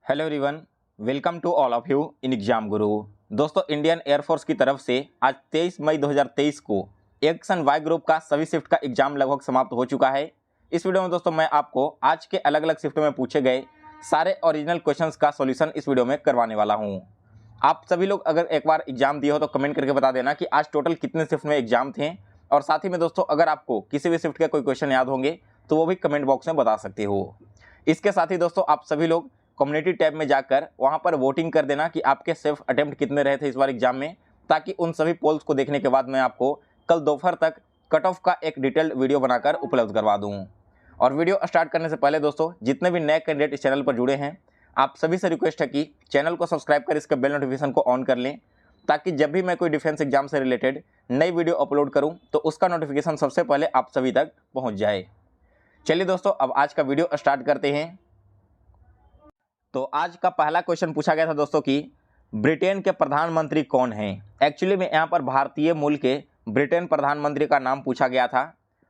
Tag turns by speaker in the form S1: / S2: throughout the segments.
S1: Hello everyone, welcome to all of you in exam Guru. दोस्तों, Indian air force की तरफ से आज 23 मई 2023 को एक्शन वाई ग्रुप का सभी शिफ्ट का एग्जाम लगभग समाप्त हो चुका है। इस वीडियो में दोस्तों मैं आपको आज के अलग अलग शिफ्ट में पूछे गए सारे ओरिजिनल क्वेश्चंस का सॉल्यूशन इस वीडियो में करवाने वाला हूँ। आप सभी लोग अगर एक बार एग्जाम दिए हो तो कमेंट करके बता देना कि आज टोटल कितने शिफ्ट में एग्जाम थे, और साथ ही में दोस्तों अगर आपको किसी भी शिफ्ट के कोई क्वेश्चन याद होंगे तो वो भी कमेंट बॉक्स में बता सकते हो। इसके साथ ही दोस्तों आप सभी लोग कम्युनिटी टैब में जाकर वहां पर वोटिंग कर देना कि आपके सेल्फ अटेम्प्ट कितने रहे थे इस बार एग्जाम में, ताकि उन सभी पोल्स को देखने के बाद मैं आपको कल दोपहर तक कट ऑफ का एक डिटेल्ड वीडियो बनाकर उपलब्ध करवा दूं। और वीडियो स्टार्ट करने से पहले दोस्तों जितने भी नए कैंडिडेट इस चैनल पर जुड़े हैं, आप सभी से रिक्वेस्ट है कि चैनल को सब्सक्राइब कर इसके बेल नोटिफिकेशन को ऑन कर लें, ताकि जब भी मैं कोई डिफेंस एग्जाम से रिलेटेड नई वीडियो अपलोड करूं तो उसका नोटिफिकेशन सबसे पहले आप सभी तक पहुंच जाए। चलिए दोस्तों, अब आज का वीडियो स्टार्ट करते हैं। तो आज का पहला क्वेश्चन पूछा गया था दोस्तों कि ब्रिटेन के प्रधानमंत्री कौन हैं। एक्चुअली में यहाँ पर भारतीय मूल के ब्रिटेन प्रधानमंत्री का नाम पूछा गया था।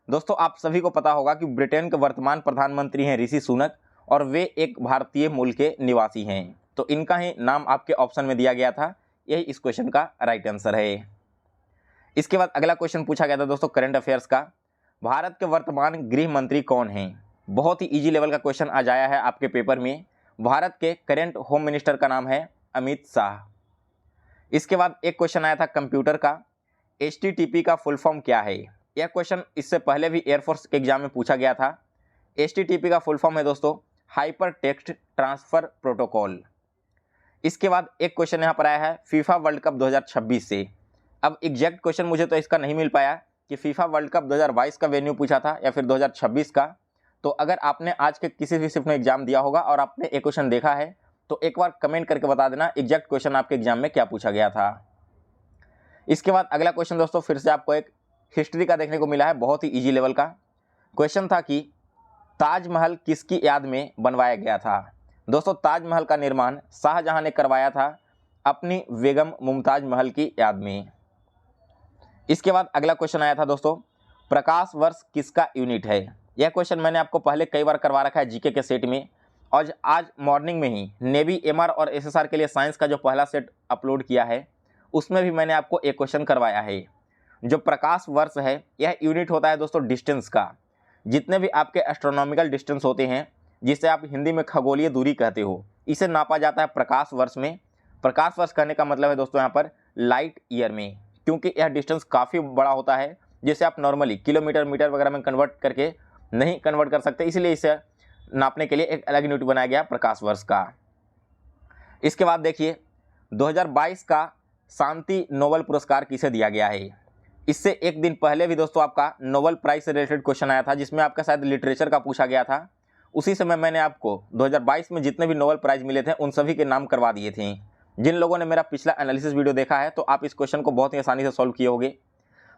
S1: दोस्तों आप सभी को पता होगा कि ब्रिटेन के वर्तमान प्रधानमंत्री हैं ऋषि सुनक, और वे एक भारतीय मूल के निवासी हैं। तो इनका ही नाम आपके ऑप्शन में दिया गया था, यही इस क्वेश्चन का राइट आंसर है। इसके बाद अगला क्वेश्चन पूछा गया था दोस्तों करंट अफेयर्स का, भारत के वर्तमान गृह मंत्री कौन हैं। बहुत ही ईजी लेवल का क्वेश्चन आज आया है आपके पेपर में। भारत के करेंट होम मिनिस्टर का नाम है अमित शाह। इसके बाद एक क्वेश्चन आया था कंप्यूटर का, HTTP का फुल फॉर्म क्या है। यह क्वेश्चन इससे पहले भी एयरफोर्स के एग्जाम में पूछा गया था। HTTP का फुल फॉर्म है दोस्तों हाइपर टेक्स्ट ट्रांसफर प्रोटोकॉल। इसके बाद एक क्वेश्चन यहाँ पर आया है फीफा वर्ल्ड कप 2026 से। अब एग्जैक्ट क्वेश्चन मुझे तो इसका नहीं मिल पाया कि फीफा वर्ल्ड कप 2022 का वेन्यू पूछा था या फिर 2026 का। तो अगर आपने आज के किसी भी शिफ्ट में एग्जाम दिया होगा और आपने एक क्वेश्चन देखा है तो एक बार कमेंट करके बता देना एग्जैक्ट क्वेश्चन आपके एग्जाम में क्या पूछा गया था। इसके बाद अगला क्वेश्चन दोस्तों फिर से आपको एक हिस्ट्री का देखने को मिला है, बहुत ही इजी लेवल का क्वेश्चन था कि ताजमहल किसकी याद में बनवाया गया था। दोस्तों ताजमहल का निर्माण शाहजहां ने करवाया था अपनी बेगम मुमताज महल की याद में। इसके बाद अगला क्वेश्चन आया था दोस्तों प्रकाश वर्ष किसका यूनिट है। यह क्वेश्चन मैंने आपको पहले कई बार करवा रखा है जीके के सेट में, और आज मॉर्निंग में ही नेवी MR और SSR के लिए साइंस का जो पहला सेट अपलोड किया है उसमें भी मैंने आपको एक क्वेश्चन करवाया है। जो प्रकाश वर्ष है यह यूनिट होता है दोस्तों डिस्टेंस का। जितने भी आपके एस्ट्रोनॉमिकल डिस्टेंस होते हैं, जिसे आप हिंदी में खगोलीय दूरी कहते हो, इसे नापा जाता है प्रकाश वर्ष में। प्रकाश वर्ष कहने का मतलब है दोस्तों यहाँ पर लाइट ईयर में, क्योंकि यह डिस्टेंस काफ़ी बड़ा होता है जिसे आप नॉर्मली किलोमीटर मीटर वगैरह में कन्वर्ट करके नहीं कन्वर्ट कर सकते, इसलिए इसे नापने के लिए एक अलग यूनिट बनाया गया प्रकाश वर्ष का। इसके बाद देखिए 2022 का शांति नोबेल पुरस्कार किसे दिया गया है। इससे एक दिन पहले भी दोस्तों आपका नोबेल प्राइज से रिलेटेड क्वेश्चन आया था, जिसमें आपका शायद लिटरेचर का पूछा गया था। उसी समय मैंने आपको 2022 में जितने भी नोबेल प्राइज मिले थे उन सभी के नाम करवा दिए थे। जिन लोगों ने मेरा पिछला एनालिसिस वीडियो देखा है तो आप इस क्वेश्चन को बहुत ही आसानी से सॉल्व किए होंगे।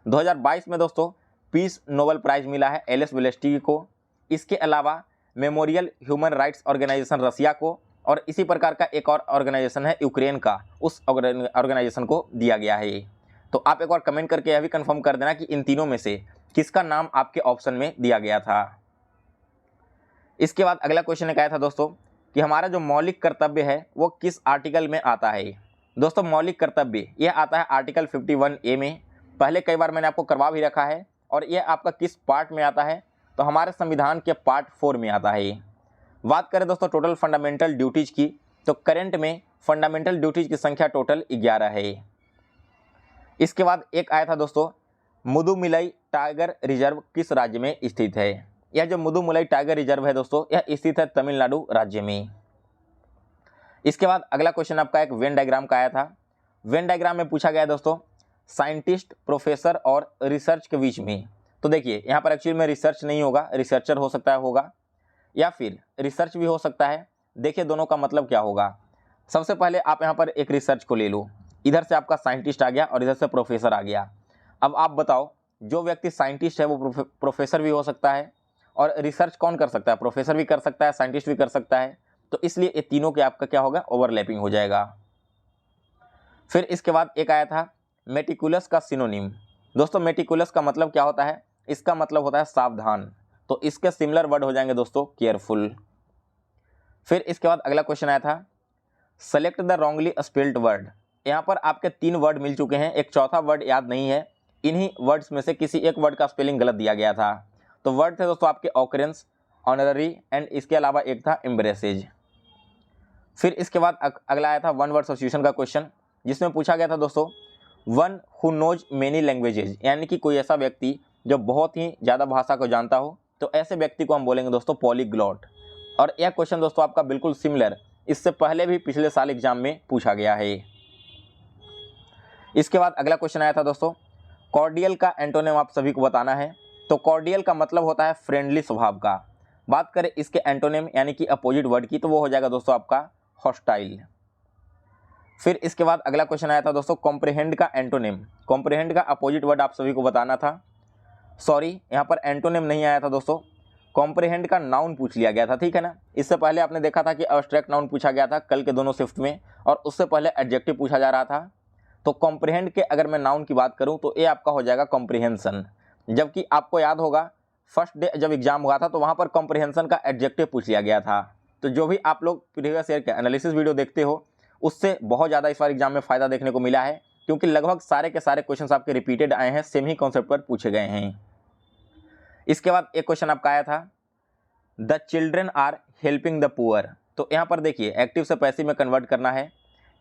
S1: 2022 में दोस्तों पीस नोबेल प्राइज मिला है एलिस वेलेस्की को। इसके अलावा मेमोरियल ह्यूमन राइट्स ऑर्गेनाइजेशन रसिया को, और इसी प्रकार का एक और ऑर्गेनाइजेशन है यूक्रेन का, उस ऑर्गेनाइजेशन को दिया गया है। तो आप एक बार कमेंट करके यह भी कंफर्म कर देना कि इन तीनों में से किसका नाम आपके ऑप्शन में दिया गया था। इसके बाद अगला क्वेश्चन एक आया था दोस्तों कि हमारा जो मौलिक कर्तव्य है वो किस आर्टिकल में आता है। दोस्तों मौलिक कर्तव्य यह आता है आर्टिकल 51A में। पहले कई बार मैंने आपको करवा भी रखा है। और यह आपका किस पार्ट में आता है, तो हमारे संविधान के पार्ट 4 में आता है। बात करें दोस्तों टोटल फंडामेंटल ड्यूटीज की, तो करंट में फंडामेंटल ड्यूटीज की संख्या टोटल 11 है। इसके बाद एक आया था दोस्तों मुदुमलाई टाइगर रिजर्व किस राज्य में स्थित है। यह जो मुदुमलाई टाइगर रिजर्व है दोस्तों यह स्थित है तमिलनाडु राज्य में। इसके बाद अगला क्वेश्चन आपका एक वेन डायग्राम का आया था। वेन डायग्राम में पूछा गया दोस्तों साइंटिस्ट, प्रोफेसर और रिसर्च के बीच में। तो देखिए यहाँ पर एक्चुअली में रिसर्च नहीं होगा, रिसर्चर हो सकता है होगा, या फिर रिसर्च भी हो सकता है। देखिए दोनों का मतलब क्या होगा। सबसे पहले आप यहाँ पर एक रिसर्च को ले लो, इधर से आपका साइंटिस्ट आ गया और इधर से प्रोफेसर आ गया। अब आप बताओ जो व्यक्ति साइंटिस्ट है वो प्रोफेसर भी हो सकता है, और रिसर्च कौन कर सकता है, प्रोफेसर भी कर सकता है, साइंटिस्ट भी कर सकता है। तो इसलिए ये तीनों के आपका क्या होगा, ओवरलैपिंग हो जाएगा। फिर इसके बाद एक आया था मेटिकुलस का सिनोनिम। दोस्तों मेटिकुलस का मतलब क्या होता है, इसका मतलब होता है सावधान, तो इसके सिमिलर वर्ड हो जाएंगे दोस्तों केयरफुल। फिर इसके बाद अगला क्वेश्चन आया था select the wrongly spelled word. यहाँ पर आपके 3 वर्ड मिल चुके हैं, एक चौथा वर्ड याद नहीं है। इन्हीं वर्ड्स में से किसी एक वर्ड का स्पेलिंग गलत दिया गया था। तो वर्ड थे दोस्तों आपके ऑकरेंस, ऑनररी एंड इसके अलावा एक था एम्ब्रेसेज। फिर इसके बाद अगला आया था वन वर्ड सब्स्टिट्यूशन का क्वेश्चन, जिसमें पूछा गया था दोस्तों one who knows many languages, यानी कि कोई ऐसा व्यक्ति जो बहुत ही ज़्यादा भाषा को जानता हो, तो ऐसे व्यक्ति को हम बोलेंगे दोस्तों पॉलीग्लॉट। और यह क्वेश्चन दोस्तों आपका बिल्कुल सिमिलर इससे पहले भी पिछले साल एग्जाम में पूछा गया है। इसके बाद अगला क्वेश्चन आया था दोस्तों कॉर्डियल का एंटोनिम आप सभी को बताना है। तो कॉर्डियल का मतलब होता है फ्रेंडली स्वभाव का। बात करें इसके एंटोनिम यानी कि अपोजिट वर्ड की, तो वो हो जाएगा दोस्तों आपका हॉस्टाइल। फिर इसके बाद अगला क्वेश्चन आया था दोस्तों कॉम्प्रिहेंड का एंटोनिम। कॉम्प्रिहेंड का अपोजिट वर्ड आप सभी को बताना था। सॉरी, यहाँ पर एंटोनिम नहीं आया था दोस्तों, कॉम्प्रिहेंड का नाउन पूछ लिया गया था, ठीक है ना। इससे पहले आपने देखा था कि एब्स्ट्रैक्ट नाउन पूछा गया था कल के दोनों शिफ्ट में, और उससे पहले एडजेक्टिव पूछा जा रहा था। तो कॉम्प्रिहेंड के अगर मैं नाउन की बात करूं तो ये आपका हो जाएगा कॉम्प्रिहेंशन। जबकि आपको याद होगा फर्स्ट डे जब एग्जाम हुआ था तो वहां पर कॉम्प्रिहेंशन का एडजेक्टिव पूछ लिया गया था। तो जो भी आप लोग प्रीवियस ईयर के एनालिसिस वीडियो देखते हो उससे बहुत ज़्यादा इस बार एग्जाम में फ़ायदा देखने को मिला है, क्योंकि लगभग सारे के सारे क्वेश्चन आपके रिपीटेड आए हैं, सेम ही कॉन्सेप्ट पर पूछे गए हैं। इसके बाद एक क्वेश्चन आपका आया था the children are helping the poor. तो यहाँ पर देखिए एक्टिव से पैसिव में कन्वर्ट करना है।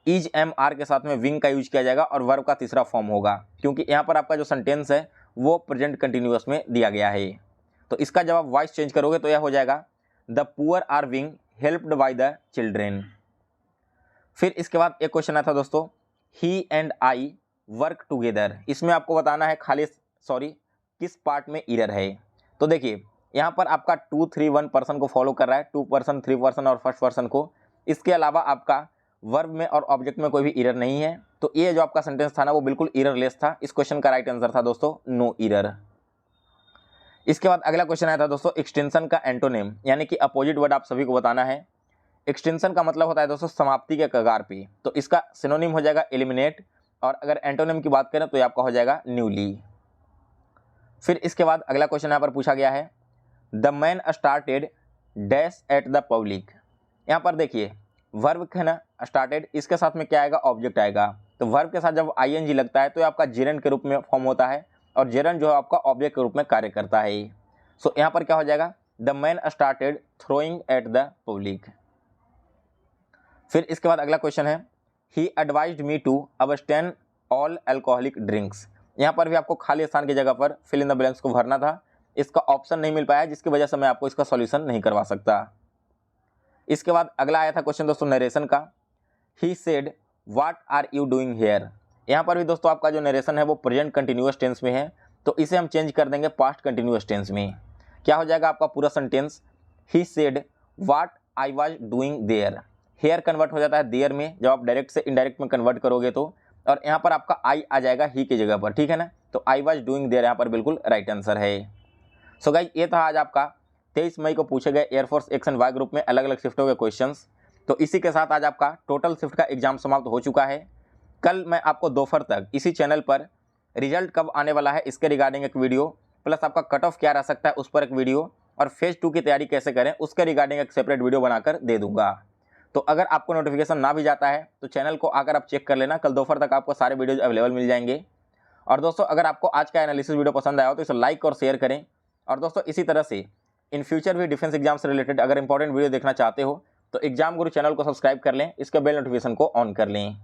S1: इज एम आर के साथ में विंग का यूज किया जाएगा और वर्ब का तीसरा फॉर्म होगा, क्योंकि यहाँ पर आपका जो सेंटेंस है वो प्रेजेंट कंटिन्यूअस में दिया गया है। तो इसका जब आप वॉइस चेंज करोगे तो यह हो जाएगा the poor are being helped by the children. फिर इसके बाद एक क्वेश्चन आया था दोस्तों he and I work together. इसमें आपको बताना है किस पार्ट में एरर है। तो देखिए यहाँ पर आपका 2, 3, 1 पर्सन को फॉलो कर रहा है, 2 पर्सन, 3 पर्सन और फर्स्ट पर्सन को। इसके अलावा आपका वर्ब में और ऑब्जेक्ट में कोई भी एरर नहीं है। तो ये जो आपका सेंटेंस था ना वो बिल्कुल एररलेस था। इस क्वेश्चन का राइट आंसर था दोस्तों नो एरर। इसके बाद अगला क्वेश्चन आया था दोस्तों एक्सटेंशन का एंटोनिम, यानी कि अपोजिट वर्ड आप सभी को बताना है। एक्सटेंशन का मतलब होता है दोस्तों समाप्ति के कगार पे, तो इसका सिनोनिम हो जाएगा एलिमिनेट, और अगर एंटोनिम की बात करें तो ये आपका हो जाएगा न्यूली। फिर इसके बाद अगला क्वेश्चन यहाँ पर पूछा गया है the man started dash at the public. यहाँ पर देखिए वर्ब है ना स्टार्टेड, इसके साथ में क्या आएगा ऑब्जेक्ट आएगा। तो वर्ब के साथ जब आईएनजी लगता है तो ये आपका जेरंड के रूप में फॉर्म होता है, और जेरंड जो है आपका ऑब्जेक्ट के रूप में कार्य करता है। सो यहाँ पर क्या हो जाएगा the man started throwing at the public. फिर इसके बाद अगला क्वेश्चन है he advised me to abstain all alcoholic drinks. यहाँ पर भी आपको खाली स्थान की जगह पर फिल इन द ब्लैंक्स को भरना था। इसका ऑप्शन नहीं मिल पाया, जिसकी वजह से मैं आपको इसका सॉल्यूशन नहीं करवा सकता। इसके बाद अगला आया था क्वेश्चन दोस्तों नरेशन का he said what are you doing here. यहाँ पर भी दोस्तों आपका जो नरेशन है वो प्रेजेंट कंटिन्यूअस टेंस में है, तो इसे हम चेंज कर देंगे पास्ट कंटिन्यूअस टेंस में। क्या हो जाएगा आपका पूरा sentence he said what I was doing there. Here convert हो जाता है देयर में जब आप डायरेक्ट से इनडायरेक्ट में कन्वर्ट करोगे तो, और यहाँ पर आपका आई आ जाएगा ही की जगह पर, ठीक है ना। तो आई वाज डूइंग देयर यहाँ पर बिल्कुल राइट आंसर है। सो गाइस ये था आज आपका 23 मई को पूछे गए एयरफोर्स एक्शन वाई ग्रुप में अलग अलग शिफ्टों के क्वेश्चंस। तो इसी के साथ आज आपका टोटल शिफ्ट का एग्जाम समाप्त हो चुका है। कल मैं आपको दोपहर तक इसी चैनल पर रिजल्ट कब आने वाला है इसके रिगार्डिंग एक वीडियो, प्लस आपका कट ऑफ क्या रह सकता है उस पर एक वीडियो, और फेज 2 की तैयारी कैसे करें उसके रिगार्डिंग एक सेपरेट वीडियो बनाकर दे दूंगा। तो अगर आपको नोटिफिकेशन ना भी जाता है तो चैनल को आकर आप चेक कर लेना, कल दोपहर तक आपको सारे वीडियोज अवेलेबल मिल जाएंगे। और दोस्तों अगर आपको आज का एनालिसिस वीडियो पसंद आया हो तो इसे लाइक और शेयर करें। और दोस्तों इसी तरह से इन फ्यूचर भी डिफेंस एग्जाम से रिलेटेड अगर इंपॉर्टेंट वीडियो देखना चाहते हो तो एग्जाम गुरु चैनल को सब्सक्राइब कर लें, इसके बेल नोटिफिकेशन को ऑन कर लें।